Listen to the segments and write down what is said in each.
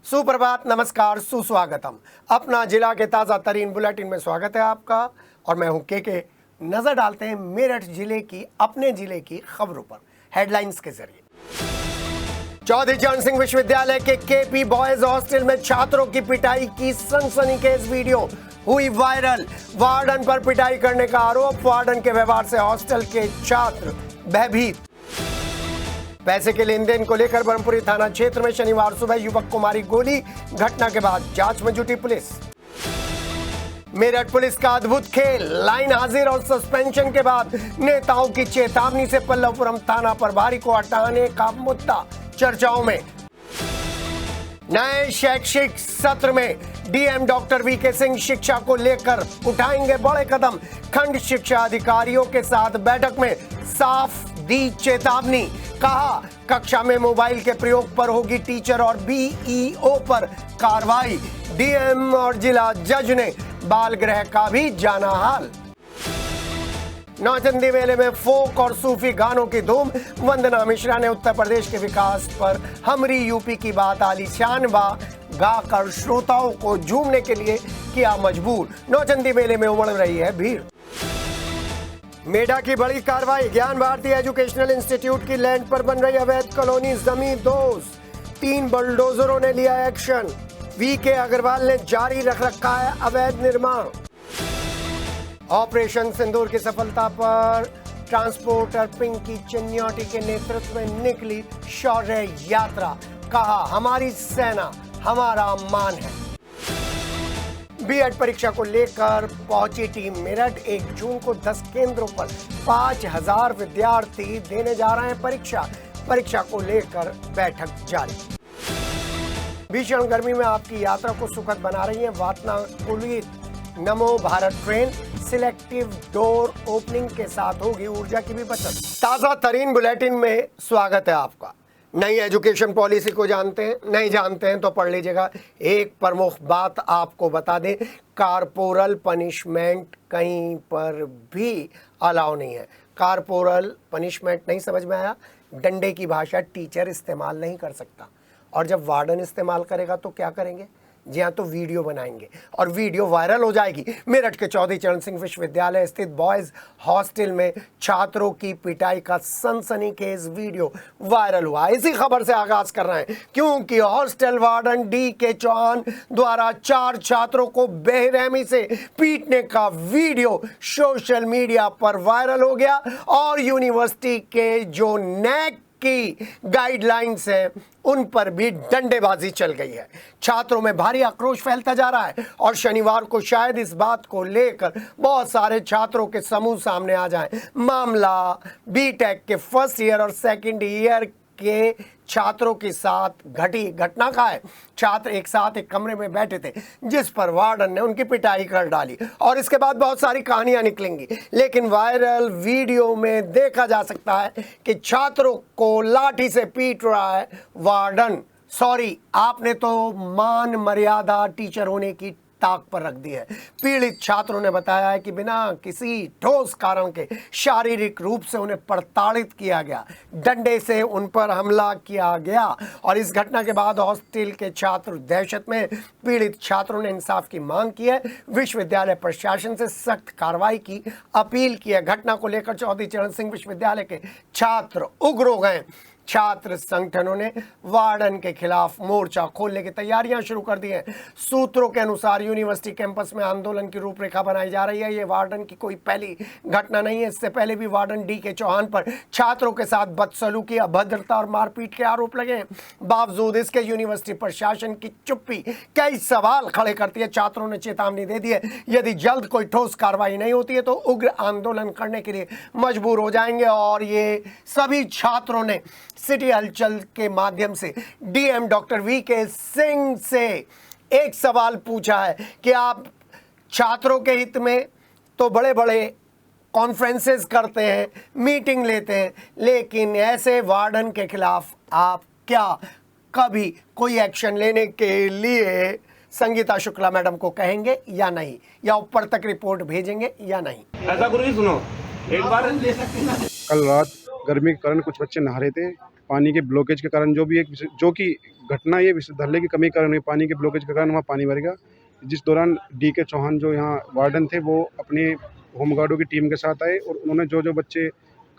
सुप्रभात, नमस्कार, सुस्वागतम। अपना जिला के ताज़ा तरीन बुलेटिन में स्वागत है आपका और मैं हूं के। नजर डालते हैं मेरठ जिले की अपने जिले की खबरों पर हेडलाइंस के जरिए। चौधरी चरण सिंह विश्वविद्यालय के केपी बॉयज हॉस्टल में छात्रों की पिटाई की सनसनीखेज वीडियो हुई वायरल। वार्डन पर पिटाई करने का आरोप, वार्डन के व्यवहार से हॉस्टल के छात्र भयभीत। पैसे के लेन देन को लेकर ब्रह्मपुरी थाना क्षेत्र में शनिवार सुबह युवक को मारी गोली। घटना के बाद जांच में जुटी पुलिस। मेरठ पुलिस का अद्भुत खेल, लाइन हाजिर और सस्पेंशन के बाद नेताओं की चेतावनी से पल्लवपुरम थाना प्रभारी को हटाने का मुद्दा चर्चाओं में। नए शैक्षिक सत्र में डीएम डॉक्टर वीके सिंह शिक्षा को लेकर उठाएंगे बड़े कदम। खंड शिक्षा अधिकारियों के साथ बैठक में साफ दी चेतावनी। कहा, कक्षा में मोबाइल के प्रयोग पर होगी टीचर और बीईओ पर कार्रवाई। डीएम और जिला जज ने बाल गृह का भी जाना हाल। नौचंदी मेले में फोक और सूफी गानों की धूम। वंदना मिश्रा ने उत्तर प्रदेश के विकास पर हमरी यूपी की बात आलीशान गाकर श्रोताओं को झूमने के लिए किया मजबूर। नौचंदी मेले में उमड़ रही है भीड़। मेडा की बड़ी कार्रवाई, ज्ञान भारती एजुकेशनल इंस्टीट्यूट की लैंड पर बन रही अवैध कॉलोनी जमीन दोस्त। 3 बुलडोजरों ने लिया एक्शन। वीके अग्रवाल ने जारी रख रखा है अवैध निर्माण। ऑपरेशन सिंदूर की सफलता पर ट्रांसपोर्टर पिंकी चिन्योटी के नेतृत्व में निकली शौर्य यात्रा। कहा, हमारी सेना हमारा मान है। बीएड परीक्षा को लेकर पहुंची टीम मेरठ। 1 जून को 10 केंद्रों पर 5000 विद्यार्थी देने जा रहे हैं परीक्षा को लेकर बैठक जारी। भीषण गर्मी में आपकी यात्रा को सुखद बना रही है वातानुकूलित नमो Bharat train. Selective door opening के साथ होगी ऊर्जा की भी बचत। ताजा तरीन बुलेटिन में स्वागत है आपका। नई एजुकेशन पॉलिसी को जानते हैं? नहीं जानते हैं तो पढ़ लीजिएगा। एक प्रमुख बात आपको बता दें, कारपोरल पनिशमेंट कहीं पर भी अलाउ नहीं है। कारपोरल पनिशमेंट नहीं समझ में आया? डंडे की भाषा टीचर इस्तेमाल नहीं कर सकता, और जब वार्डन इस्तेमाल करेगा तो क्या करेंगे? जी हाँ, तो वीडियो बनाएंगे और वीडियो वायरल हो जाएगी। मेरठ के चौधरी चरण सिंह विश्वविद्यालय स्थित बॉयज हॉस्टल में छात्रों की पिटाई का सनसनीखेज वीडियो वायरल हुआ। इसी खबर से आगाज कर रहे हैं क्योंकि हॉस्टल वार्डन डी.के. चौहान द्वारा 4 छात्रों को बेरहमी से पीटने का वीडियो सोशल मीडिया पर वायरल हो गया और यूनिवर्सिटी के जो नैक की गाइडलाइंस है उन पर भी डंडेबाजी चल गई है। छात्रों में भारी आक्रोश फैलता जा रहा है और शनिवार को शायद इस बात को लेकर बहुत सारे छात्रों के समूह सामने आ जाएं। मामला बीटेक के फर्स्ट ईयर और सेकंड ईयर के छात्रों के साथ घटी घटना का है। छात्र एक साथ एक कमरे में बैठे थे जिस पर वार्डन ने उनकी पिटाई कर डाली और इसके बाद बहुत सारी कहानियां निकलेंगी, लेकिन वायरल वीडियो में देखा जा सकता है कि छात्रों को लाठी से पीट रहा है वार्डन। सॉरी, आपने तो मान मर्यादा टीचर होने की ताक पर रख दी है। पीड़ित छात्रों ने बताया है कि बिना किसी ठोस कारण के शारीरिक रूप से उन्हें प्रताड़ित किया गया, डंडे से उन पर हमला किया गया और इस घटना के बाद हॉस्टल के छात्र दहशत में। पीड़ित छात्रों ने इंसाफ की मांग की है, विश्वविद्यालय प्रशासन से सख्त कार्रवाई की अपील की है। घटना को लेकर चौधरी चरण सिंह विश्वविद्यालय के छात्र उग्र हो गए। छात्र संगठनों ने वार्डन के खिलाफ मोर्चा खोलने की तैयारियां शुरू कर दी हैं। सूत्रों के अनुसार यूनिवर्सिटी कैंपस में आंदोलन की रूपरेखा बनाई जा रही है। ये वार्डन की कोई पहली घटना नहीं है। इससे पहले भी वार्डन डी.के. चौहान पर छात्रों के साथ बदसलूकी, अभद्रता और मारपीट के आरोप लगे हैं। बावजूद इसके यूनिवर्सिटी प्रशासन की चुप्पी कई सवाल खड़े करती है। छात्रों ने चेतावनी दे दी है, यदि जल्द कोई ठोस कार्रवाई नहीं होती है तो उग्र आंदोलन करने के लिए मजबूर हो जाएंगे। और ये सभी छात्रों ने सिटी हलचल के माध्यम से डीएम डॉक्टर वीके सिंह से एक सवाल पूछा है कि आप छात्रों के हित में तो बड़े बड़े कॉन्फ्रेंसेस करते हैं, मीटिंग लेते हैं, लेकिन ऐसे वार्डन के खिलाफ आप क्या कभी कोई एक्शन लेने के लिए संगीता शुक्ला मैडम को कहेंगे या नहीं, या ऊपर तक रिपोर्ट भेजेंगे या नहीं? ऐसा गुरु जी सुनो, एक बार कल रात गर्मी के कारण कुछ बच्चे नहा रहे थे पानी के ब्लॉकेज के कारण जो कि घटना ये धल्ले की कमी के कारण हुई, पानी के ब्लॉकेज के कारण वहाँ पानी भर गया। जिस दौरान DK चौहान जो यहाँ वार्डन थे वो अपने होमगार्डों की टीम के साथ आए और उन्होंने जो बच्चे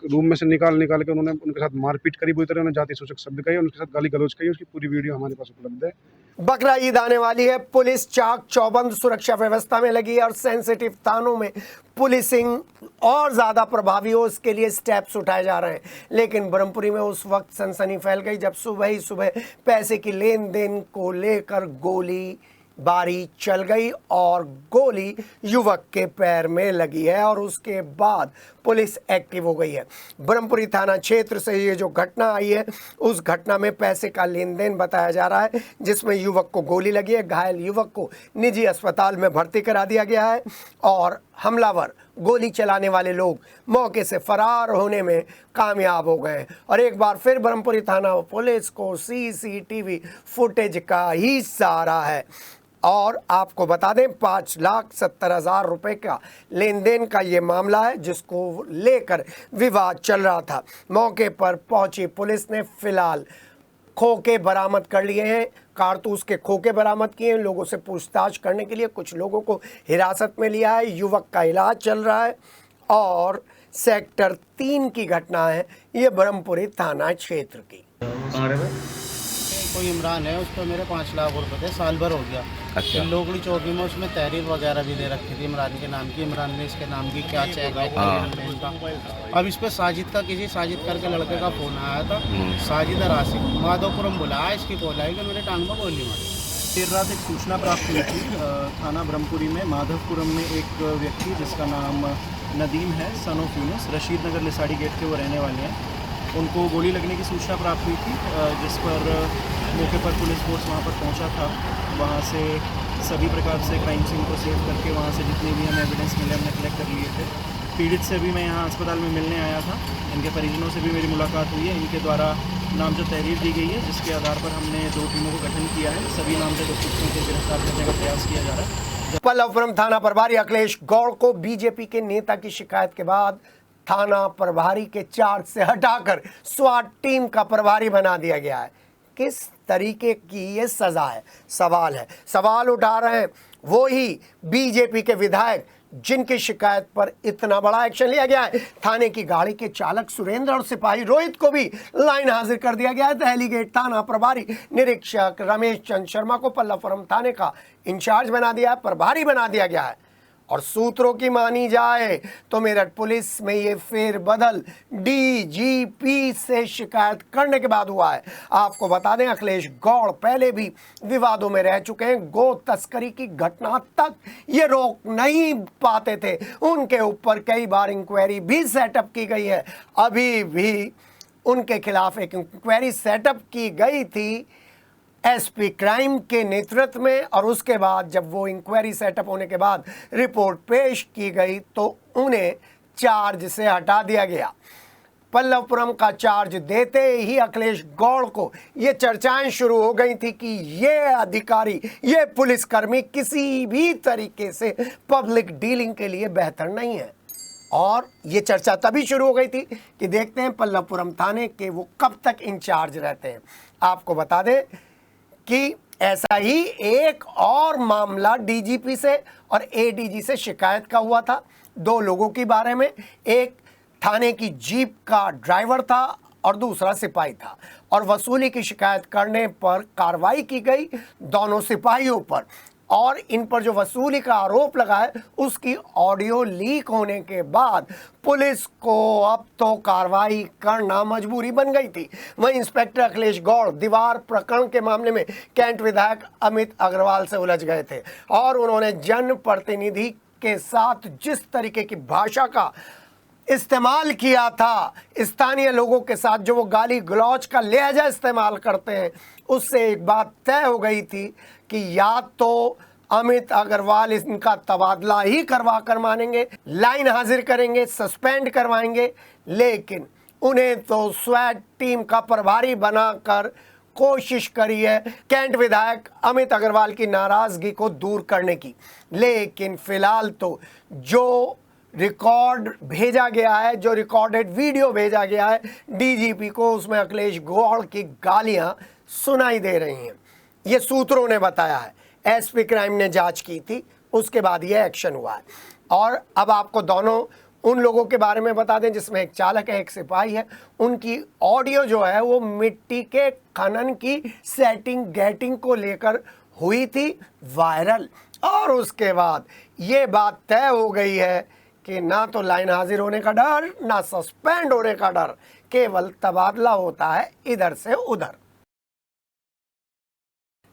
रूम में से निकाल के उन्होंने उनके साथ मारपीट करी, बुरी तरह उन्होंने जाति सूचक शब्द कहे, उनके साथ गाली गलौज कही। उसकी पूरी वीडियो हमारे पास उपलब्ध है। बकरा ईद आने वाली है, पुलिस चाक चौबंद सुरक्षा व्यवस्था में लगी है और सेंसिटिव थानों में पुलिसिंग और ज़्यादा प्रभावी हो इसके लिए स्टेप्स उठाए जा रहे हैं। लेकिन ब्रह्मपुरी में उस वक्त सनसनी फैल गई जब सुबह ही सुबह पैसे की लेन देन को लेकर गोली बारी चल गई और गोली युवक के पैर में लगी है और उसके बाद पुलिस एक्टिव हो गई है। ब्रह्मपुरी थाना क्षेत्र से ये जो घटना आई है उस घटना में पैसे का लेन देन बताया जा रहा है, जिसमें युवक को गोली लगी है। घायल युवक को निजी अस्पताल में भर्ती करा दिया गया है और हमलावर गोली चलाने वाले लोग मौके से फरार होने में कामयाब हो गए। और एक बार फिर ब्रह्मपुरी थाना पुलिस को CCTV फुटेज का ही सहारा है। और आपको बता दें 5,70,000 रुपए का लेन देन का ये मामला है जिसको लेकर विवाद चल रहा था। मौके पर पहुंची पुलिस ने फिलहाल खोखे बरामद कर लिए हैं, कारतूस के खोखे बरामद किए हैं। लोगों से पूछताछ करने के लिए कुछ लोगों को हिरासत में लिया है। युवक का इलाज चल रहा है और सेक्टर 3 की घटना है ये ब्रह्मपुरी थाना क्षेत्र की। कोई इमरान है, उस पर मेरे 5 लाख रुपए थे, साल भर हो गया। अच्छा। लोगड़ी चौकी में उसमें तहरीर वगैरह भी दे रखी थी इमरान के नाम की। इमरान ने इसके नाम की क्या चेक है इनका। अब इस पर साजिद करके लड़के का फ़ोन आया था। साजिद और आसिफ माधोपुरम बुलाया, इसकी कॉल आई कि मेरे टांग में गोली मारी। देर रात एक सूचना प्राप्त हुई थी थाना ब्रह्मपुरी में माधवपुरम में एक व्यक्ति जिसका नाम नदीम है, son of Yunus, Rashid Nagar Lisadi gate के वो रहने वाले हैं। उनको गोली लगने की सूचना प्राप्त हुई थी, जिस पर मौके पर पुलिस फोर्स वहाँ पर पहुँचा था। वहाँ से सभी प्रकार से क्राइम सीन को सेव करके वहाँ से जितने भी हमें एविडेंस मिले हमने कलेक्ट कर लिए थे। पीड़ित से भी मैं यहाँ अस्पताल में मिलने आया था, इनके परिजनों से भी मेरी मुलाकात हुई है। इनके द्वारा नामजद तहरीर दी गई है जिसके आधार पर हमने 2 टीमों को गठन किया है। सभी नामजद अभियुक्तों को गिरफ्तार करने का प्रयास किया जा रहा है। पल्लवपुरम थाना प्रभारी अखिलेश गौड़ को बीजेपी के नेता की शिकायत के बाद थाना प्रभारी के चार्ज से हटाकर स्वाट टीम का प्रभारी बना दिया गया है। किस तरीके की ये सजा है, सवाल उठा रहे हैं वो ही बीजेपी के विधायक जिनकी शिकायत पर इतना बड़ा एक्शन लिया गया है। थाने की गाड़ी के चालक सुरेंद्र और सिपाही रोहित को भी लाइन हाजिर कर दिया गया है। दहली गेट थाना प्रभारी निरीक्षक रमेश चंद शर्मा को पल्लवपुरम थाने का इंचार्ज बना दिया है, प्रभारी बना दिया गया है। और सूत्रों की मानी जाए तो मेरठ पुलिस में ये फेरबदल DGP से शिकायत करने के बाद हुआ है। आपको बता दें अखिलेश गौड़ पहले भी विवादों में रह चुके हैं। गो तस्करी की घटना तक ये रोक नहीं पाते थे, उनके ऊपर कई बार इंक्वायरी भी सेटअप की गई है। अभी भी उनके खिलाफ एक इंक्वायरी सेटअप की गई थी SP क्राइम के नेतृत्व में और उसके बाद जब वो इंक्वायरी सेटअप होने के बाद रिपोर्ट पेश की गई तो उन्हें चार्ज से हटा दिया गया। पल्लवपुरम का चार्ज देते ही अखिलेश गौड़ को ये चर्चाएं शुरू हो गई थी कि ये अधिकारी, ये पुलिसकर्मी किसी भी तरीके से पब्लिक डीलिंग के लिए बेहतर नहीं है। और ये चर्चा तभी शुरू हो गई थी कि देखते हैं पल्लवपुरम थाने के वो कब तक इंचार्ज रहते हैं। आपको बता दें कि ऐसा ही एक और मामला DGP से और ADG से शिकायत का हुआ था 2 लोगों के बारे में। एक थाने की जीप का ड्राइवर था और दूसरा सिपाही था और वसूली की शिकायत करने पर कार्रवाई की गई दोनों सिपाहियों पर। और इन पर जो वसूली का आरोप लगा है उसकी ऑडियो लीक होने के बाद पुलिस को अब तो कार्रवाई करना मजबूरी बन गई थी। वहीं इंस्पेक्टर अखिलेश गौड़ दीवार प्रकरण के मामले में कैंट विधायक अमित अग्रवाल से उलझ गए थे और उन्होंने जनप्रतिनिधि के साथ जिस तरीके की भाषा का इस्तेमाल किया था, स्थानीय लोगों के साथ जो वो गाली गलौज का लहजा इस्तेमाल करते हैं, उससे एक बात तय हो गई थी कि या तो अमित अग्रवाल इनका तबादला ही करवा कर मानेंगे, लाइन हाजिर करेंगे, सस्पेंड करवाएंगे, लेकिन उन्हें तो स्वैट टीम का प्रभारी बनाकर कोशिश करी है कैंट विधायक अमित अग्रवाल की नाराजगी को दूर करने की। लेकिन फिलहाल तो जो रिकॉर्ड भेजा गया है, जो रिकॉर्डेड वीडियो भेजा गया है डीजीपी को, उसमें अखिलेश गौड़ की गालियां सुनाई दे रही हैं। ये सूत्रों ने बताया है, एसपी क्राइम ने जांच की थी, उसके बाद ये एक्शन हुआ है। और अब आपको दोनों उन लोगों के बारे में बता दें जिसमें एक चालक है, एक सिपाही है। उनकी ऑडियो जो है वो मिट्टी के खनन की सेटिंग गेटिंग को लेकर हुई थी वायरल, और उसके बाद ये बात तय हो गई है कि ना तो लाइन हाजिर होने का डर, ना सस्पेंड होने का डर, केवल तबादला होता है इधर से उधर।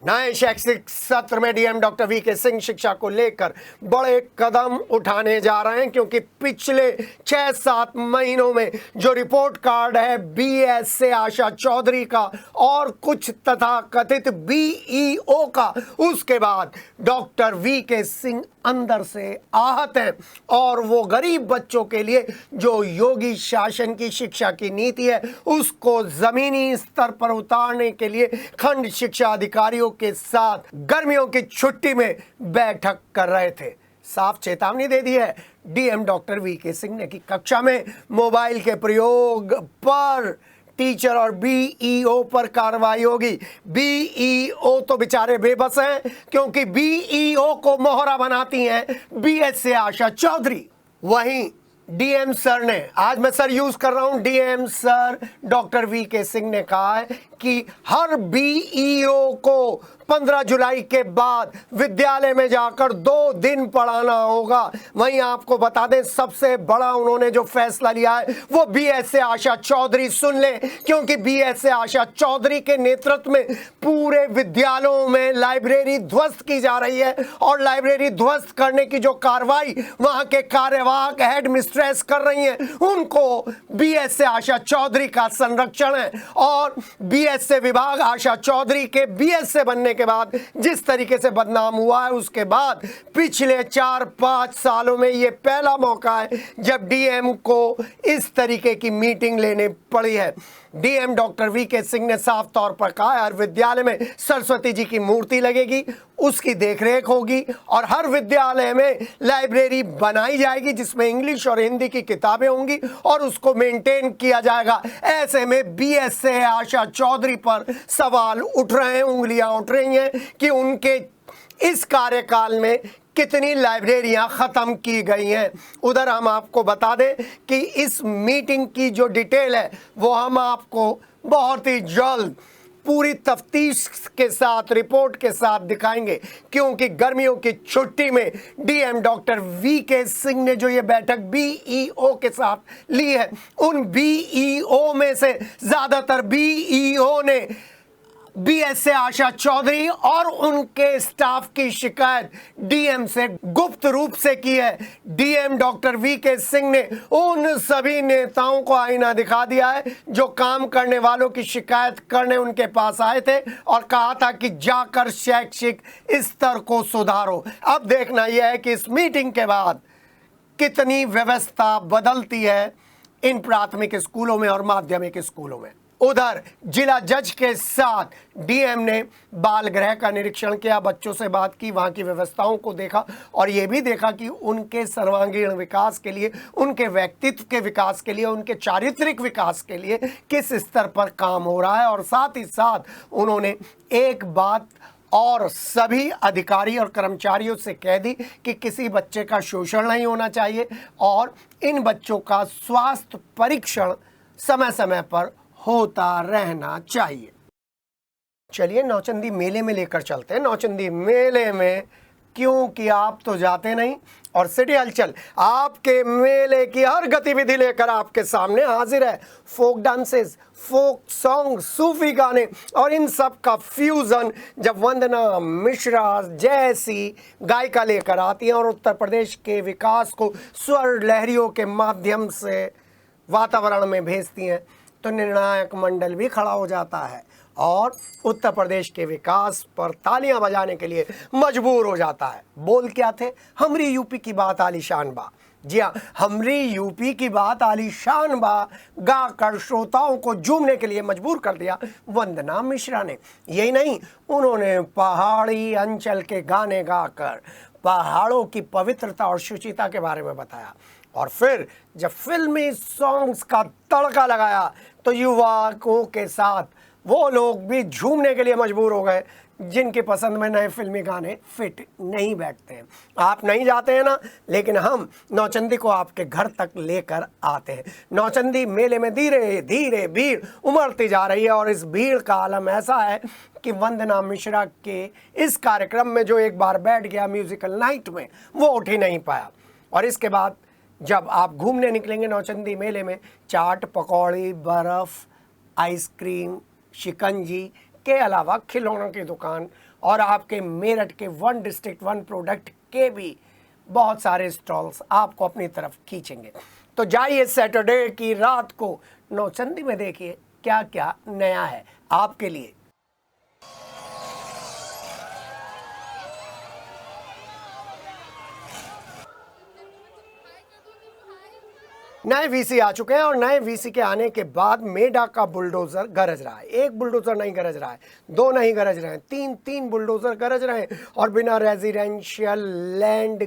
नए शैक्षिक सत्र में डीएम डॉक्टर वीके सिंह शिक्षा को लेकर बड़े कदम उठाने जा रहे हैं, क्योंकि पिछले 6-7 महीनों में जो रिपोर्ट कार्ड है बीएस से आशा चौधरी का और कुछ तथाकथित बीईओ का, उसके बाद डॉक्टर वीके सिंह अंदर से आहत हैं और वो गरीब बच्चों के लिए जो योगी शासन की शिक्षा की नीति है उसको जमीनी स्तर पर उतारने के लिए खंड शिक्षा अधिकारियों के साथ गर्मियों की छुट्टी में बैठक कर रहे थे। साफ चेतावनी दे दी है डीएम डॉक्टर वीके सिंह ने कि कक्षा में मोबाइल के प्रयोग पर टीचर और बीईओ पर कार्रवाई होगी। बीईओ तो बेचारे बेबस हैं, क्योंकि बीईओ को मोहरा बनाती हैं बीएस से आशा चौधरी। वहीं डीएम सर ने, आज मैं सर यूज कर रहा हूं, DM sir doctor VK Singh ने कहा है कि हर बीईओ को 15 जुलाई के बाद विद्यालय में जाकर 2 दिन पढ़ाना होगा। वहीं आपको बता दें सबसे बड़ा उन्होंने जो फैसला लिया है वो बीएस से आशा चौधरी, सुन ले, क्योंकि बीएस से आशा चौधरी के नेतृत्व में पूरे विद्यालयों में लाइब्रेरी ध्वस्त की जा रही है, और लाइब्रेरी ध्वस्त करने की जो कार्रवाई वहां के कार्यवाहक हेड मिस्ट्रेस कर रही हैं उनको बीएस से आशा चौधरी का संरक्षण है। और बीएस से विभाग आशा चौधरी के बीएस से बनने के बाद जिस तरीके से बदनाम हुआ है, उसके बाद पिछले 4-5 सालों में ये पहला मौका है जब डीएम को इस तरीके की मीटिंग लेने पड़ी है। डीएम डॉक्टर वीके सिंह ने साफ तौर पर कहा है हर विद्यालय में सरस्वती जी की मूर्ति लगेगी, उसकी देखरेख होगी, और हर विद्यालय में लाइब्रेरी बनाई जाएगी जिसमें इंग्लिश और हिंदी की किताबें होंगी और उसको मेंटेन किया जाएगा। ऐसे में बीएस से आशा चौधरी पर सवाल उठ रहे हैं, उंगलियां उठ रही हैं कि उनके इस कार्यकाल में कितनी लाइब्रेरियां खत्म की गई हैं। उधर हम आपको बता दें कि इस मीटिंग की जो डिटेल है वो हम आपको बहुत ही जल्द पूरी तफ्तीश के साथ, रिपोर्ट के साथ दिखाएंगे, क्योंकि गर्मियों की छुट्टी में डीएम डॉक्टर वीके सिंह ने जो ये बैठक बीईओ के साथ ली है, उन बीईओ में से ज्यादातर बीईओ ने बीएस से आशा चौधरी और उनके स्टाफ की शिकायत डीएम से गुप्त रूप से की है। डीएम डॉक्टर वीके सिंह ने उन सभी नेताओं को आईना दिखा दिया है जो काम करने वालों की शिकायत करने उनके पास आए थे और कहा था कि जाकर शैक्षिक स्तर को सुधारो। अब देखना यह है कि इस मीटिंग के बाद कितनी व्यवस्था बदलती है इन प्राथमिक स्कूलों में और माध्यमिक स्कूलों में। उधर जिला जज के साथ डीएम ने बाल गृह का निरीक्षण किया, बच्चों से बात की, वहां की व्यवस्थाओं को देखा और ये भी देखा कि उनके सर्वांगीण विकास के लिए, उनके व्यक्तित्व के विकास के लिए, उनके चारित्रिक विकास के लिए किस स्तर पर काम हो रहा है। और साथ ही साथ उन्होंने एक बात और सभी अधिकारी और कर्मचारियों से कह दी कि किसी बच्चे का शोषण नहीं होना चाहिए और इन बच्चों का स्वास्थ्य परीक्षण समय समय पर होता रहना चाहिए। चलिए नौचंदी मेले में लेकर चलते हैं। नौचंदी मेले में क्योंकि आप तो जाते नहीं और सिटी हलचल आपके मेले की हर गतिविधि लेकर आपके सामने हाजिर है। फोक डांसेस, फोक सॉन्ग, सूफी गाने और इन सब का फ्यूजन जब वंदना मिश्रा जैसी गायिका लेकर आती हैं और उत्तर प्रदेश के विकास को स्वर लहरियों के माध्यम से वातावरण में भेजती हैं तो निर्णायक मंडल भी खड़ा हो जाता है और उत्तर प्रदेश के विकास पर तालियां बजाने के लिए मजबूर हो जाता है। बोल क्या थे? हमरी यूपी की बात आलीशान बा। जी हाँ, हमरी यूपी की बात आलीशान बा गाकर श्रोताओं को झूमने के लिए मजबूर कर दिया वंदना मिश्रा ने। यही नहीं, उन्होंने पहाड़ी अंचल के गाने गाकर पहाड़ों की पवित्रता और शुचिता के बारे में बताया। और फिर जब फिल्मी सॉन्ग्स का तड़का लगाया तो युवाओं के साथ वो लोग भी झूमने के लिए मजबूर हो गए जिनकी पसंद में नए फिल्मी गाने फिट नहीं बैठते हैं। आप नहीं जाते हैं ना, लेकिन हम नौचंदी को आपके घर तक लेकर आते हैं। नौचंदी मेले में धीरे धीरे भीड़ उमड़ती जा रही है और इस भीड़ का आलम ऐसा है कि वंदना मिश्रा के इस कार्यक्रम में जो एक बार बैठ गया म्यूजिकल नाइट में, वो उठ ही नहीं पाया। और इसके बाद जब आप घूमने निकलेंगे नौचंदी मेले में, चाट, पकौड़ी, बर्फ़, आइसक्रीम, शिकंजी के अलावा खिलौनों की दुकान और आपके मेरठ के वन डिस्ट्रिक्ट वन प्रोडक्ट के भी बहुत सारे स्टॉल्स आपको अपनी तरफ खींचेंगे। तो जाइए सैटरडे की रात को नौचंदी में देखिए क्या क्या नया है आपके लिए। नए वीसी आ चुके हैं और नए वीसी के आने के बाद मेडा का बुलडोजर गरज रहा है। एक बुलडोजर नहीं गरज रहा है, दो नहीं गरज रहे हैं, तीन बुलडोजर गरज रहे हैं और बिना रेजिडेंशियल लैंड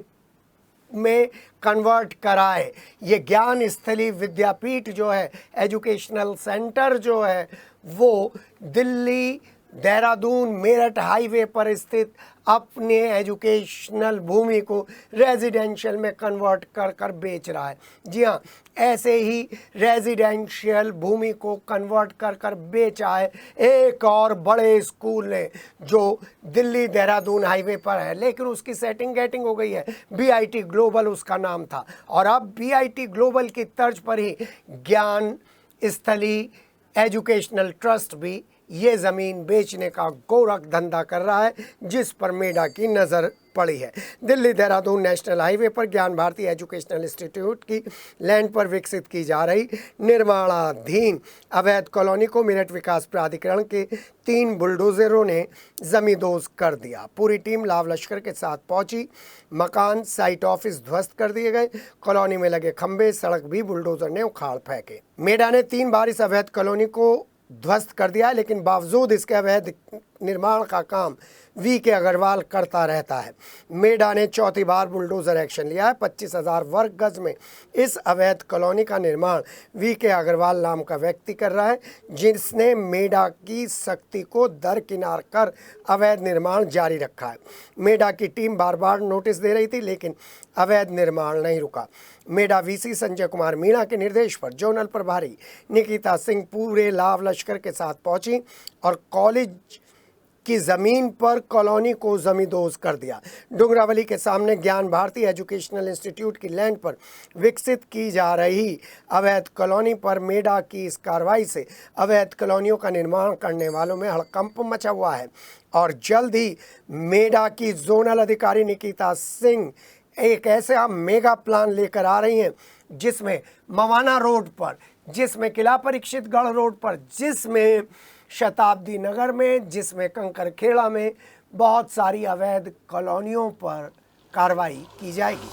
में कन्वर्ट कराए ये ज्ञान स्थली विद्यापीठ जो है, एजुकेशनल सेंटर जो है, वो दिल्ली देहरादून मेरठ हाईवे पर स्थित अपने एजुकेशनल भूमि को रेजिडेंशियल में कन्वर्ट कर कर बेच रहा है। जी हाँ, ऐसे ही रेजिडेंशियल भूमि को कन्वर्ट कर कर बेचा है एक और बड़े स्कूल ने जो दिल्ली देहरादून हाईवे पर है, लेकिन उसकी सेटिंग गेटिंग हो गई है। BIT ग्लोबल उसका नाम था और अब BIT ग्लोबल की तर्ज पर ही ज्ञान स्थली एजुकेशनल ट्रस्ट भी ये ज़मीन बेचने का गोरख धंधा कर रहा है, जिस पर मेडा की नज़र पड़ी है। दिल्ली देहरादून नेशनल हाईवे पर ज्ञान भारती एजुकेशनल इंस्टीट्यूट की लैंड पर विकसित की जा रही निर्माणाधीन अवैध कॉलोनी को मेरठ विकास प्राधिकरण के 3 बुलडोजरों ने जमींदोज कर दिया। पूरी टीम लाव लश्कर के साथ पहुंची। मकान, साइट ऑफिस ध्वस्त कर दिए गए। कॉलोनी में लगे खंभे, सड़क भी बुलडोजर ने उखाड़ फेंके। मेडा ने 3 बार इस अवैध कॉलोनी को ध्वस्त कर दिया है, लेकिन बावजूद इसके अवैध निर्माण का काम VK अग्रवाल करता रहता है। मेडा ने चौथी बार बुलडोजर एक्शन लिया है। 25,000 वर्ग गज में इस अवैध कॉलोनी का निर्माण VK अग्रवाल नाम का व्यक्ति कर रहा है, जिसने मेडा की सख्ती को दरकिनार कर अवैध निर्माण जारी रखा है। मेडा की टीम बार बार नोटिस दे रही थी, लेकिन अवैध निर्माण नहीं रुका। मेडा VC संजय कुमार मीणा के निर्देश पर जोनल प्रभारी निकिता सिंह पूरे लाव लश्कर के साथ पहुंची और कॉलेज की ज़मीन पर कॉलोनी को जमींदोज कर दिया। डुंगरावली के सामने ज्ञान भारती एजुकेशनल इंस्टीट्यूट की लैंड पर विकसित की जा रही अवैध कॉलोनी पर मेडा की इस कार्रवाई से अवैध कॉलोनियों का निर्माण करने वालों में हड़कंप मचा हुआ है और जल्द ही मेडा की जोनल अधिकारी निकिता सिंह एक ऐसा मेगा प्लान लेकर आ रही हैं जिसमें मवाना रोड पर, जिसमें किला परीक्षितगढ़ रोड पर, जिसमें शताब्दी नगर में, जिसमें कंकर खेड़ा में बहुत सारी अवैध कॉलोनियों पर कार्रवाई की जाएगी।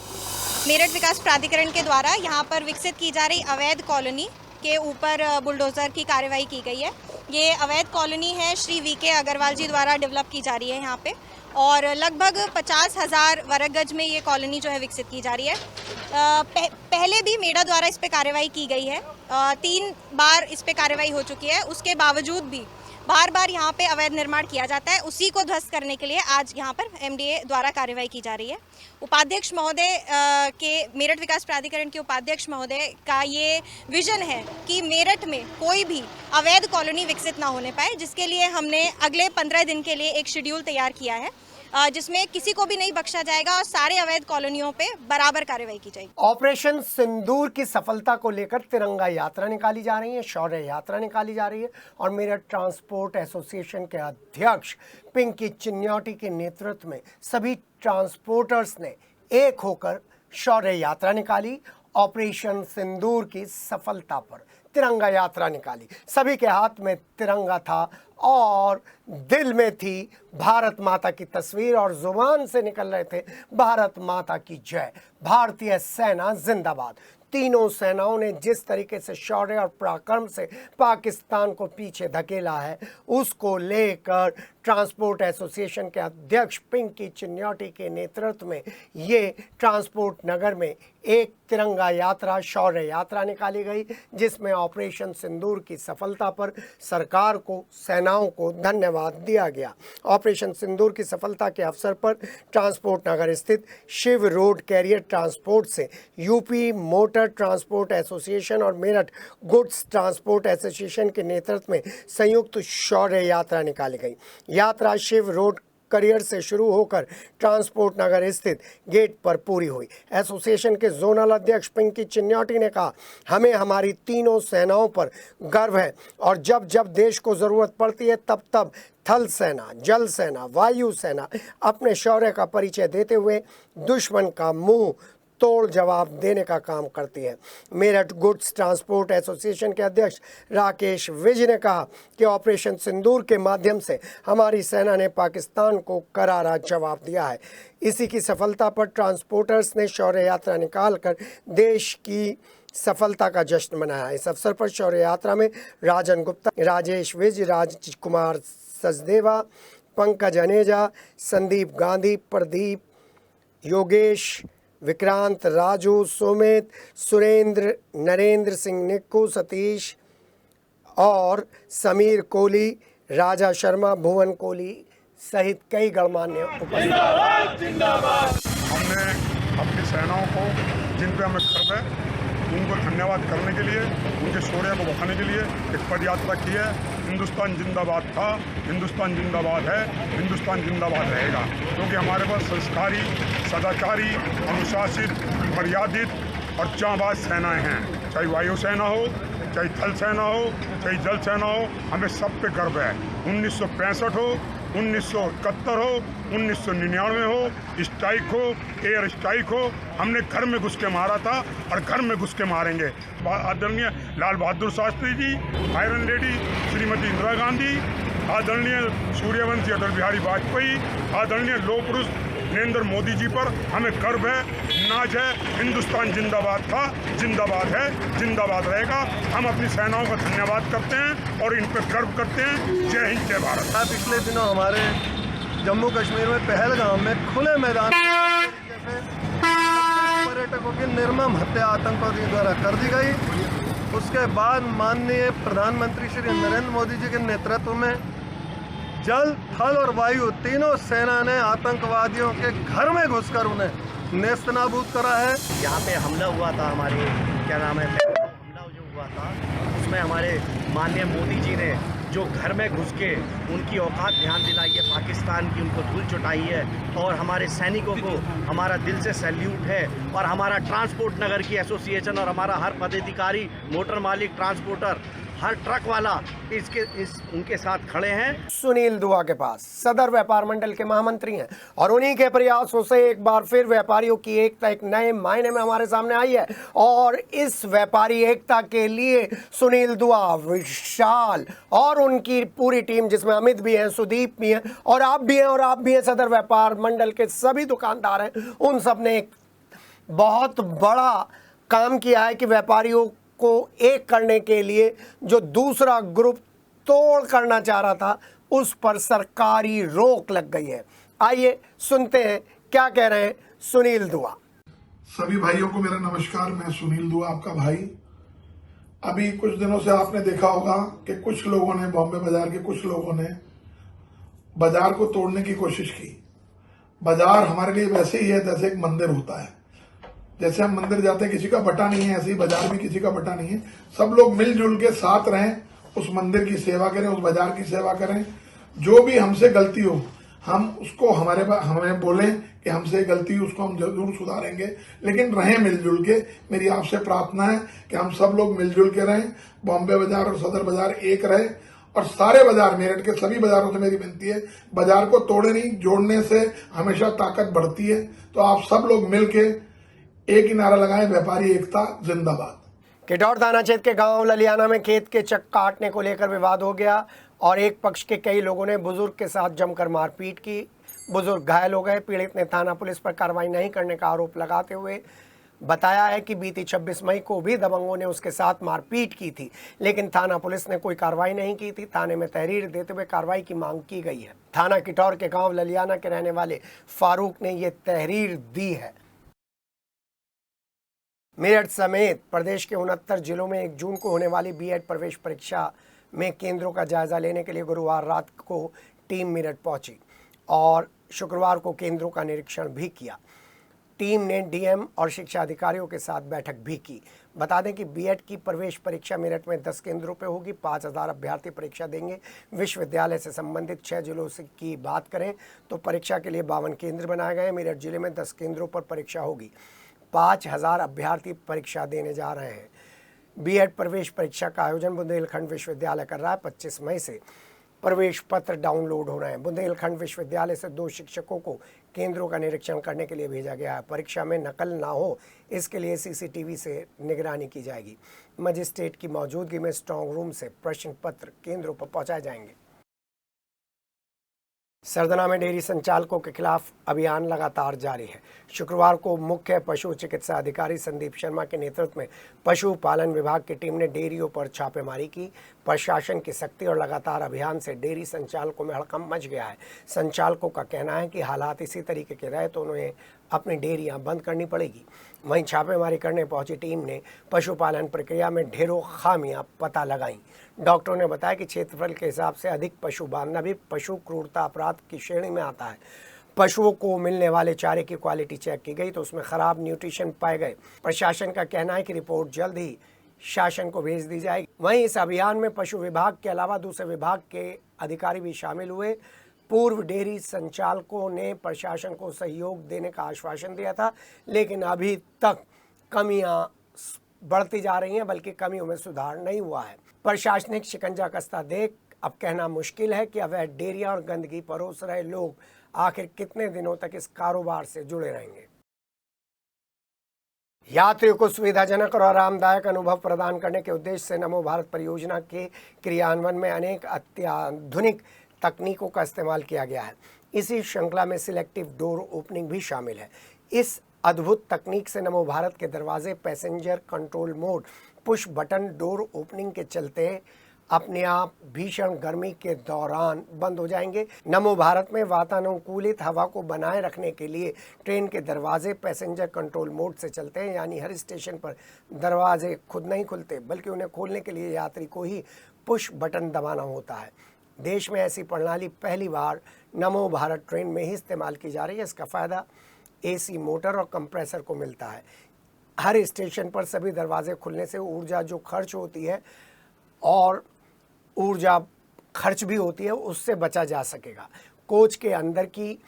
मेरठ विकास प्राधिकरण के द्वारा यहाँ पर विकसित की जा रही अवैध कॉलोनी के ऊपर बुलडोज़र की कार्रवाई की गई है। ये अवैध कॉलोनी है, श्री VK अग्रवाल जी द्वारा डेवलप की जा रही है यहाँ पे और लगभग 50,000 वर्ग गज में ये कॉलोनी जो है विकसित की जा रही है। पहले भी मेडा द्वारा इस पे कार्रवाई की गई है, 3 बार इस पे कार्रवाई हो चुकी है। उसके बावजूद भी बार बार यहाँ पे अवैध निर्माण किया जाता है। उसी को ध्वस्त करने के लिए आज यहाँ पर MDA द्वारा कार्रवाई की जा रही है। उपाध्यक्ष महोदय के, मेरठ विकास प्राधिकरण के उपाध्यक्ष महोदय का ये विजन है कि मेरठ में कोई भी अवैध कॉलोनी विकसित ना होने पाए, जिसके लिए हमने अगले 15 दिन के लिए एक शेड्यूल तैयार किया है, जिसमें किसी को भी नहीं बख्शा जाएगा और सारे अवैध कॉलोनियों पे बराबर कार्रवाई की जाएगी। ऑपरेशन सिंदूर की सफलता को लेकर तिरंगा यात्रा निकाली जा रही है, शौर्य यात्रा निकाली जा रही है और मेरठ ट्रांसपोर्ट एसोसिएशन के अध्यक्ष पिंकी चिन्योटी के नेतृत्व में सभी ट्रांसपोर्टर्स ने एक होकर शौर्य यात्रा निकाली। ऑपरेशन सिंदूर की सफलता पर तिरंगा यात्रा निकाली। सभी के हाथ में तिरंगा था और दिल में थी भारत माता की तस्वीर और जुबान से निकल रहे थे भारत माता की जय, भारतीय सेना जिंदाबाद। तीनों सेनाओं ने जिस तरीके से शौर्य और पराक्रम से पाकिस्तान को पीछे धकेला है, उसको लेकर ट्रांसपोर्ट एसोसिएशन के अध्यक्ष पिंकी चिन्योटी के नेतृत्व में ये ट्रांसपोर्ट नगर में एक तिरंगा यात्रा, शौर्य यात्रा निकाली गई, जिसमें ऑपरेशन सिंदूर की सफलता पर सरकार को, सेनाओं को धन्यवाद दिया गया। ऑपरेशन सिंदूर की सफलता के अवसर पर ट्रांसपोर्ट नगर स्थित शिव रोड कैरियर ट्रांसपोर्ट से यूपी मोटर ट्रांसपोर्ट एसोसिएशन और मेरठ गुड्स ट्रांसपोर्ट एसोसिएशन के नेतृत्व में संयुक्त शौर्य यात्रा निकाली गई। यात्रा शिव रोड करियर से शुरू होकर ट्रांसपोर्ट नगर स्थित गेट पर पूरी हुई। एसोसिएशन के जोनल अध्यक्ष पिंकी चिन्योटी ने कहा, हमें हमारी तीनों सेनाओं पर गर्व है और जब जब देश को ज़रूरत पड़ती है तब तब थल सेना, जल सेना, वायु सेना अपने शौर्य का परिचय देते हुए दुश्मन का मुंह तोड़ जवाब देने का काम करती है। मेरठ गुड्स ट्रांसपोर्ट एसोसिएशन के अध्यक्ष राकेश विज ने कहा कि ऑपरेशन सिंदूर के माध्यम से हमारी सेना ने पाकिस्तान को करारा जवाब दिया है। इसी की सफलता पर ट्रांसपोर्टर्स ने शौर्य यात्रा निकालकर देश की सफलता का जश्न मनाया। इस अवसर पर शौर्य यात्रा में राजन गुप्ता, राजेश विज, राजकुमार सचदेवा, पंकज अनेजा, संदीप गांधी, प्रदीप, योगेश, विक्रांत, राजू, सुमित, सुरेंद्र, नरेंद्र सिंह निक्कू, सतीश और समीर कोहली, राजा शर्मा, भुवन कोहली सहित कई गणमान्य उपस्थित। हमने अपनी सेनाओं को, जिन पे हमें गर्व है, उनको धन्यवाद करने के लिए, उनके शौर्य को बढ़ाने के लिए एक पद यात्रा की है। हिंदुस्तान जिंदाबाद था, हिंदुस्तान जिंदाबाद है, हिंदुस्तान जिंदाबाद रहेगा, क्योंकि हमारे पास संस्कारी, सदाचारी, अनुशासित, मर्यादित और जांबाज सेनाएं हैं। चाहे वायु सेना हो, चाहे थल सेना हो, चाहे जल सेना हो, हमें सब पे गर्व है। 1965 हो, 1971 हो, 1999 हो, स्ट्राइक हो, एयर स्ट्राइक हो, हमने घर में घुस के मारा था और घर में घुस के मारेंगे। आदरणीय लाल बहादुर शास्त्री जी, आयरन लेडी श्रीमती इंदिरा गांधी, आदरणीय सूर्यवंशी अटल बिहारी वाजपेयी, आदरणीय लौह पुरुष नरेंद्र मोदी जी पर हमें गर्व है, नाज है। हिंदुस्तान जिंदाबाद था, जिंदाबाद है, जिंदाबाद रहेगा। हम अपनी सेनाओं का धन्यवाद करते हैं और इन पर गर्व करते हैं। जय हिंद, जय भारत। पिछले दिनों हमारे जम्मू कश्मीर में पहलगाम में खुले मैदान पर्यटकों की निर्मम हत्या आतंकवादियों द्वारा कर दी गई। उसके बाद माननीय प्रधानमंत्री श्री नरेंद्र मोदी जी के नेतृत्व में जल, थल और वायु तीनों सेना ने आतंकवादियों के घर में घुसकर उन्हें नेस्तनाबूद करा है। यहाँ पे हमला हुआ था, हमारे क्या नाम है, हमला जो हुआ था उसमें हमारे माननीय मोदी जी ने जो घर में घुस के उनकी औकात ध्यान दिलाई है, पाकिस्तान की उनको धूल चुटाई है और हमारे सैनिकों को हमारा दिल से सैल्यूट है। और हमारा ट्रांसपोर्ट नगर की एसोसिएशन और हमारा हर पदाधिकारी, मोटर मालिक, ट्रांसपोर्टर, हर ट्रक वाला उनके साथ खड़े हैं। सुनील दुआ के पास सदर व्यापार मंडल के महामंत्री हैं और उन्हीं के प्रयासों से एक बार फिर व्यापारियों की एकता एक नए मायने में हमारे सामने आई है। और इस व्यापारी एकता के लिए सुनील दुआ, विशाल और उनकी पूरी टीम, जिसमें अमित भी हैं, सुदीप भी हैं और आप भी हैं और आप भी हैं, सदर व्यापार मंडल के सभी दुकानदार हैं, उन सब ने एक बहुत बड़ा काम किया है कि व्यापारियों को एक करने के लिए जो दूसरा ग्रुप तोड़ करना चाह रहा था, उस पर सरकारी रोक लग गई है। आइए सुनते हैं क्या कह रहे हैं सुनील दुआ। सभी भाइयों को मेरा नमस्कार। मैं सुनील दुआ, आपका भाई। अभी कुछ दिनों से आपने देखा होगा कि कुछ लोगों ने, बॉम्बे बाजार के कुछ लोगों ने बाजार को तोड़ने की कोशिश की। बाजार हमारे लिए वैसे ही है जैसे एक मंदिर होता है। जैसे हम मंदिर जाते हैं, किसी का बटा नहीं है, ऐसे ही बाजार भी किसी का बटा नहीं है। सब लोग मिलजुल के साथ रहें, उस मंदिर की सेवा करें, उस बाजार की सेवा करें। जो भी हमसे गलती हो, हम उसको हमें बोलें कि हमसे गलती, उसको हम जरूर सुधारेंगे, लेकिन रहें मिलजुल के। मेरी आपसे प्रार्थना है कि हम सब लोग मिलजुल के रहें, बॉम्बे बाजार और सदर बाजार एक रहे और सारे बाजार, मेरठ के सभी बाजारों से मेरी विनती है, बाजार को तोड़े नहीं, जोड़ने से हमेशा ताकत बढ़ती है। तो आप सब लोग मिलके एक ही नारा लगाएं, व्यापारी एकता जिंदाबाद। किटौर थाना क्षेत्र के गांव ललियाना में खेत के चक काटने को लेकर विवाद हो गया और एक पक्ष के कई लोगों ने बुजुर्ग के साथ जमकर मारपीट की। बुजुर्ग घायल हो गए। पीड़ित ने थाना पुलिस पर कार्रवाई नहीं करने का आरोप लगाते हुए बताया है कि बीती 26 मई को भी दबंगों ने उसके साथ मारपीट की थी, लेकिन थाना पुलिस ने कोई कार्रवाई नहीं की थी। थाने में तहरीर देते हुए कार्रवाई की मांग की गई है। थाना किटौर के गांव ललियाना के रहने वाले फारूक ने ये तहरीर दी है। मेरठ समेत प्रदेश के 69 जिलों में 1 जून को होने वाली बीएड प्रवेश परीक्षा में केंद्रों का जायजा लेने के लिए गुरुवार रात को टीम मेरठ पहुंची और शुक्रवार को केंद्रों का निरीक्षण भी किया। टीम ने डीएम और शिक्षा अधिकारियों के साथ बैठक भी की। बता दें कि बीएड की प्रवेश परीक्षा मेरठ में 10 केंद्रों पर होगी। 5000 अभ्यर्थी परीक्षा देंगे। विश्वविद्यालय से संबंधित 6 जिलों से की बात करें तो परीक्षा के लिए 52 केंद्र बनाए गए हैं। मेरठ जिले में 10 केंद्रों पर परीक्षा होगी। 5000 अभ्यर्थी परीक्षा देने जा रहे हैं। बीएड प्रवेश परीक्षा का आयोजन बुंदेलखंड विश्वविद्यालय कर रहा है। 25 मई से प्रवेश पत्र डाउनलोड हो रहे हैं। बुंदेलखंड विश्वविद्यालय से 2 शिक्षकों को केंद्रों का निरीक्षण करने के लिए भेजा गया है। परीक्षा में नकल ना हो इसके लिए सीसीटीवी से निगरानी की जाएगी। मजिस्ट्रेट की मौजूदगी में स्ट्रांग रूम से प्रश्न पत्र केंद्रों पर पहुंचाए जाएंगे। सरदना में डेयरी संचालकों के खिलाफ अभियान लगातार जारी है। शुक्रवार को मुख्य पशु चिकित्सा अधिकारी संदीप शर्मा के नेतृत्व में पशुपालन विभाग की टीम ने डेयरियों पर छापेमारी की। प्रशासन की सख्ती और लगातार अभियान से डेयरी संचालकों में हड़कंप मच गया है। संचालकों का कहना है कि हालात इसी तरीके के रहे तो उन्हें अपनी डेयरियां बंद करनी पड़ेगी। वहीं छापेमारी करने पहुंची टीम ने पशुपालन प्रक्रिया में ढेरों खामियां पता लगाईं। डॉक्टरों ने बताया कि क्षेत्रफल के हिसाब से अधिक पशु बांधना भी पशु क्रूरता अपराध की श्रेणी में आता है। पशुओं को मिलने वाले चारे की क्वालिटी चेक की गई तो उसमें खराब न्यूट्रिशन पाए गए। प्रशासन का कहना है कि रिपोर्ट जल्द ही शासन को भेज दी जाएगी। वहीं इस अभियान में पशु विभाग के अलावा दूसरे विभाग के अधिकारी भी शामिल हुए। पूर्व डेयरी संचालकों ने प्रशासन को सहयोग देने का आश्वासन दिया था, लेकिन अभी तक कमियां बढ़ती जा रही हैं, बल्कि कमियों में सुधार नहीं हुआ है। प्रशासनिक शिकंजा कसता देख अब कहना मुश्किल है कि अवैध डेयरियां और गंदगी परोस रहे लोग आखिर कितने दिनों तक इस कारोबार से जुड़े रहेंगे। यात्रियों को सुविधाजनक और आरामदायक अनुभव प्रदान करने के उद्देश्य से नमो भारत परियोजना के क्रियान्वयन में अनेक अत्याधुनिक तकनीकों का इस्तेमाल किया गया है। इसी श्रृंखला में सिलेक्टिव डोर ओपनिंग भी शामिल है। इस अद्भुत तकनीक से नमो भारत के दरवाजे passenger control mode, push button door opening के चलते अपने आप भीषण गर्मी के दौरान बंद हो जाएंगे। नमो भारत में वातानुकूलित हवा को बनाए रखने के लिए ट्रेन के दरवाजे पैसेंजर कंट्रोल मोड से चलते हैं, यानी हर स्टेशन पर दरवाजे खुद नहीं खुलते, बल्कि उन्हें खोलने के लिए यात्री को ही पुश बटन दबाना होता है। देश में ऐसी प्रणाली पहली बार नमो भारत ट्रेन में ही इस्तेमाल की जा रही है। इसका फ़ायदा एसी मोटर और कंप्रेसर को मिलता है। हर स्टेशन पर सभी दरवाजे खुलने से ऊर्जा जो खर्च होती है और ऊर्जा खर्च भी होती है, उससे बचा जा सकेगा। कोच के अंदर की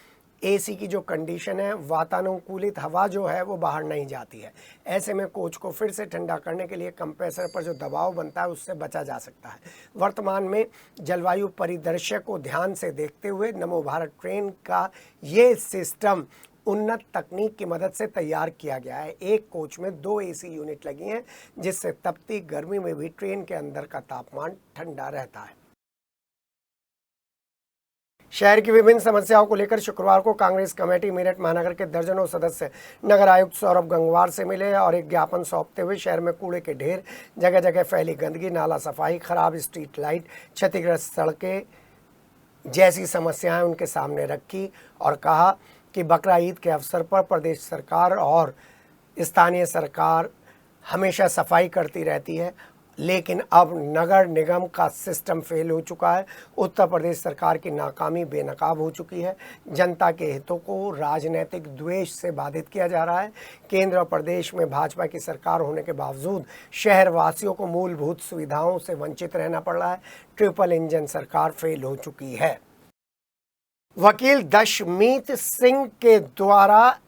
एसी की जो कंडीशन है, वातानुकूलित हवा जो है वो बाहर नहीं जाती है। ऐसे में कोच को फिर से ठंडा करने के लिए कंप्रेसर पर जो दबाव बनता है उससे बचा जा सकता है। वर्तमान में जलवायु परिदृश्य को ध्यान से देखते हुए नमो भारत ट्रेन का ये सिस्टम उन्नत तकनीक की मदद से तैयार किया गया है। एक कोच में 2 एसी यूनिट लगी हैं, जिससे तपती गर्मी में भी ट्रेन के अंदर का तापमान ठंडा रहता है। शहर की विभिन्न समस्याओं को लेकर शुक्रवार को कांग्रेस कमेटी मेरठ महानगर के दर्जनों सदस्य नगर आयुक्त सौरभ गंगवार से मिले और एक ज्ञापन सौंपते हुए शहर में कूड़े के ढेर, जगह जगह फैली गंदगी, नाला सफाई, खराब स्ट्रीट लाइट, क्षतिग्रस्त सड़कें जैसी समस्याएं उनके सामने रखी और कहा कि बकरा ईद के अवसर पर प्रदेश सरकार और स्थानीय सरकार हमेशा सफाई करती रहती है, लेकिन अब नगर निगम का सिस्टम फेल हो चुका है। उत्तर प्रदेश सरकार की नाकामी बेनकाब हो चुकी है। जनता के हितों को राजनीतिक द्वेष से बाधित किया जा रहा है। केंद्र और प्रदेश में भाजपा की सरकार होने के बावजूद शहर वासियों को मूलभूत सुविधाओं से वंचित रहना पड़ रहा है। ट्रिपल इंजन सरकार फेल हो चुकी है। वकील दशमीत सिंह के द्वारा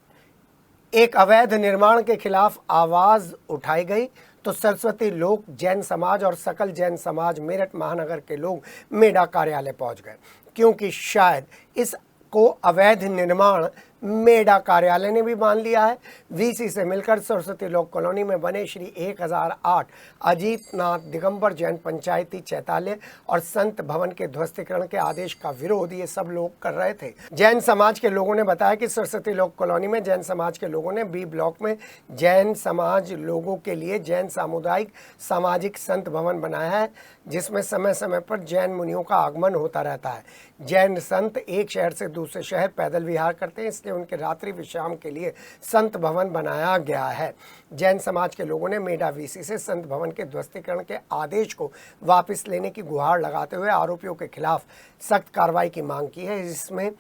एक अवैध निर्माण के खिलाफ आवाज उठाई गई तो सरस्वती लोक जैन समाज और सकल जैन समाज मेरठ महानगर के लोग मेडा कार्यालय पहुंच गए, क्योंकि शायद इस को अवैध निर्माण मेडा कार्यालय ने भी मान लिया है। वीसी से मिलकर सरस्वती लोक कॉलोनी में बने श्री 1008 अजीतनाथ दिगंबर जैन पंचायती चैतालय और संत भवन के ध्वस्तीकरण के आदेश का विरोध ये सब लोग कर रहे थे। जैन समाज के लोगों ने बताया कि सरस्वती लोक कॉलोनी में जैन समाज के लोगों ने बी ब्लॉक में जैन समाज लोगों के लिए जैन सामुदायिक सामाजिक संत भवन बनाया है, जिसमें समय समय पर जैन मुनियों का आगमन होता रहता है। जैन संत एक शहर से दूसरे शहर पैदल विहार करते हैं, इसलिए उनके रात्रि विश्राम के लिए संत भवन बनाया गया है। जैन समाज के लोगों ने मेडा वीसी से संत भवन के ध्वस्तीकरण के आदेश को वापस लेने की गुहार लगाते हुए आरोपियों के खिलाफ सख्त कार्रवाई की मांग की है। इसमें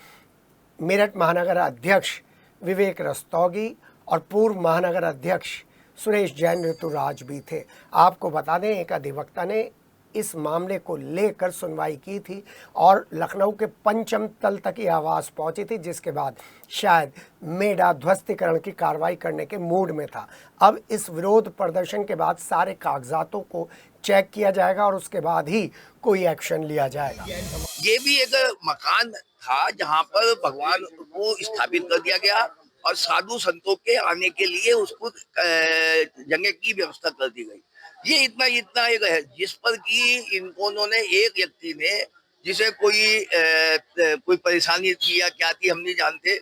मेरठ महानगर अध्यक्ष विवेक रस्तोगी और पूर्व महानगर अध्यक्ष सुरेश जैन ऋतुराज भी थे। आपको बता दें, एक अधिवक्ता ने इस मामले को लेकर सुनवाई की थी और लखनऊ के पंचम तल तक ये आवाज़ पहुंची थी, जिसके बाद शायद मेडा ध्वस्तीकरण की कार्रवाई करने के मूड में था। अब इस विरोध प्रदर्शन के बाद सारे कागजातों को चेक किया जाएगा और उसके बाद ही कोई एक्शन लिया जाएगा। ये भी एक मकान था जहाँ पर भगवान को स्थापित कर दिया गया और साधु संतों के आने के लिए उसको जगह की व्यवस्था कर दी गई। ये इतना एक है जिस पर कि इन्होंने एक व्यक्ति ने जिसे कोई परेशानी थी या क्या थी हम नहीं जानते,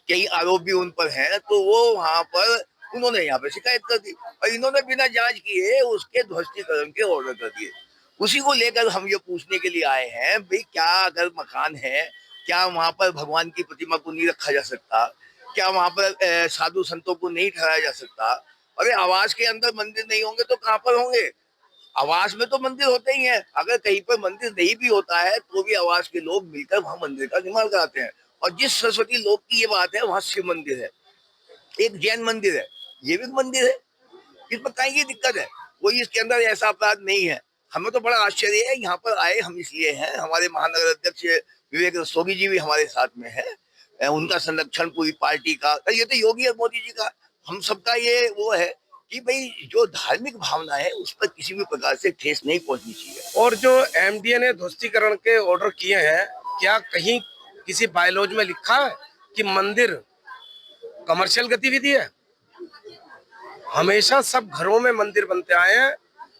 कई आरोप भी उन पर हैं, तो वो वहां पर उन्होंने यहाँ पे शिकायत कर दी और इन्होंने बिना जांच किए उसके ध्वस्तीकरण के ऑर्डर कर दिए। उसी को लेकर हम ये पूछने के लिए आए हैं, भाई क्या अगर मकान है, क्या वहां पर भगवान की प्रतिमा को नहीं रखा जा सकता? क्या वहां पर साधु संतों को नहीं ठहराया जा सकता? अरे आवास के अंदर मंदिर नहीं होंगे तो कहाँ पर होंगे? आवास में तो मंदिर होते ही हैं। अगर कहीं पर मंदिर नहीं भी होता है तो भी आवास के लोग मिलकर वहां मंदिर का निर्माण कराते हैं। और जिस सरस्वती लोक की ये बात है, वहां शिव मंदिर है, एक जैन मंदिर है, ये भी मंदिर है। इसमें कहीं की दिक्कत है? कोई इसके अंदर ऐसा अपराध नहीं है। हमें तो बड़ा आश्चर्य है। यहाँ पर आए हम इसलिए हैं, हमारे महानगर अध्यक्ष विवेक रस्तोगी जी भी हमारे साथ में है, उनका संरक्षण पूरी पार्टी का, ये तो योगी और मोदी जी का, हम सबका ये वो है कि भाई जो धार्मिक भावना है उस पर किसी भी प्रकार से ठेस नहीं पहुंचनी चाहिए। और जो एमडीए ने ध्वस्तीकरण के ऑर्डर किए हैं, क्या कहीं किसी बायलॉज में लिखा है कि मंदिर कमर्शियल गतिविधि है? हमेशा सब घरों में मंदिर बनते आए हैं,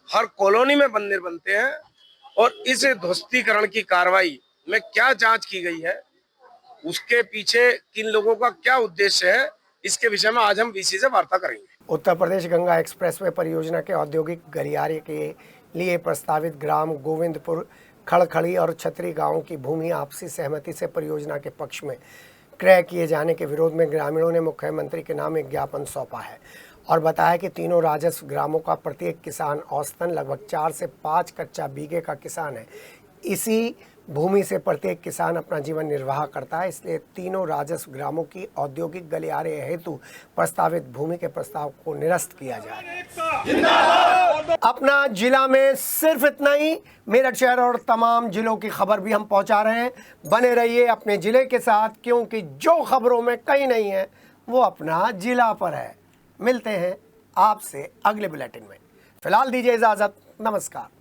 हर कॉलोनी में मंदिर बनते हैं, और इस ध्वस्तीकरण की कार्रवाई में क्या जांच की गई है, उसके पीछे किन लोगों का क्या उद्देश्य है, इसके विषय में आज हम वीसी से वार्ता करेंगे। उत्तर प्रदेश गंगा एक्सप्रेसवे परियोजना के औद्योगिक गलियारे के लिए प्रस्तावित ग्राम गोविंदपुर, खड़खड़ी और छतरी गांवों की भूमि आपसी सहमति से परियोजना के पक्ष में क्रय किए जाने के विरोध में ग्रामीणों ने मुख्यमंत्री के नाम एक ज्ञापन सौंपा है और बताया कि तीनों राजस्व ग्रामों का प्रत्येक किसान औसतन लगभग 4 से 5 कच्चा बीघे का किसान है। इसी भूमि से प्रत्येक किसान अपना जीवन निर्वाह करता है, इसलिए तीनों राजस्व ग्रामों की औद्योगिक गलियारे हेतु प्रस्तावित भूमि के प्रस्ताव को निरस्त किया जाए। अपना जिला में सिर्फ इतना ही। मेरठ शहर और तमाम जिलों की खबर भी हम पहुंचा रहे हैं। बने रहिए अपने जिले के साथ, क्योंकि जो खबरों में कहीं नहीं है वो अपना जिला पर है। मिलते हैं आपसे अगले बुलेटिन में। फिलहाल दीजिए इजाजत। नमस्कार।